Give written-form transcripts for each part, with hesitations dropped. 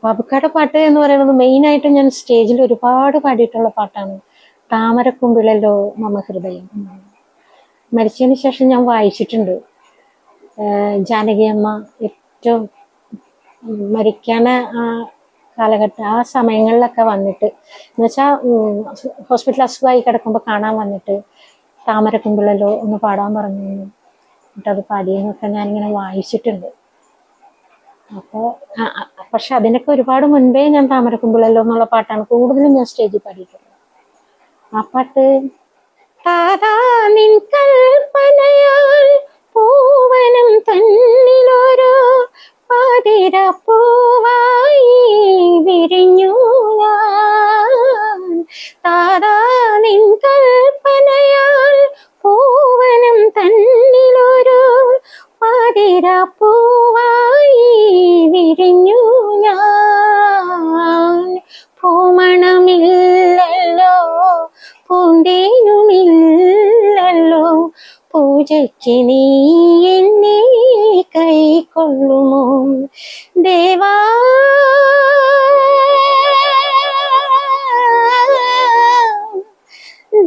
ബാബുക്കാടെ പാട്ട് എന്ന് പറയുന്നത് മെയിനായിട്ട് ഞാൻ സ്റ്റേജിൽ ഒരുപാട് പാടിയിട്ടുള്ള പാട്ടാണ്. താമരക്കുമ്പിളല്ലോ മമ ഹൃദയം. മരിച്ചതിന് ശേഷം ഞാൻ വായിച്ചിട്ടുണ്ട്. ജാനകിയമ്മ ഏറ്റവും മരിക്കാന ആ കാലഘട്ടം, ആ സമയങ്ങളിലൊക്കെ വന്നിട്ട് എന്നുവെച്ചാൽ ഹോസ്പിറ്റൽ അസുഖമായി കിടക്കുമ്പോൾ കാണാൻ വന്നിട്ട് താമരക്കുമ്പിളല്ലോ ഒന്ന് പാടാൻ പറഞ്ഞു. എന്നിട്ട് അത് പാടിയെന്നൊക്കെ ഞാനിങ്ങനെ വായിച്ചിട്ടുണ്ട്. അപ്പോൾ പക്ഷെ അതിനൊക്കെ ഒരുപാട് മുൻപേ ഞാൻ താമരക്കുമ്പിളല്ലോ എന്നുള്ള പാട്ടാണ് കൂടുതലും ഞാൻ സ്റ്റേജിൽ പാടിയിട്ടുള്ളത്. ആ പാട്ട് താതാ നിൻ കൽപ്പനയാൽ പൂവനം തന്നിലൊരു പാതിരപ്പൂവായി വിരിഞ്ഞു ഞാൻ. താതാ നിൻ കൽപ്പനയാൽ പൂവനം തന്നിലൊരു പാതിരപ്പൂവായി വിരിഞ്ഞു ഞാൻ. പൂമണമില്ലല്ലോ പൂന്തേനുമില്ലല്ലോ പൂജയ്ക്ക് നീ എന്നെ കൈക്കൊള്ളുമോ ദേവാ.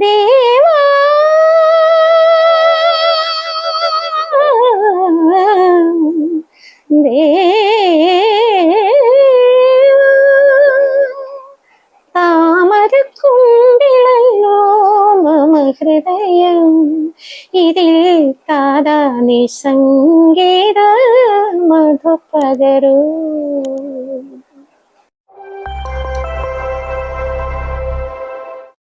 ദേവാ താമരക്കുമ്പിളല്ലോ മമ ഹൃദയം ഇതിൽ താതാ നിസംഗീത മധു പകരൂ.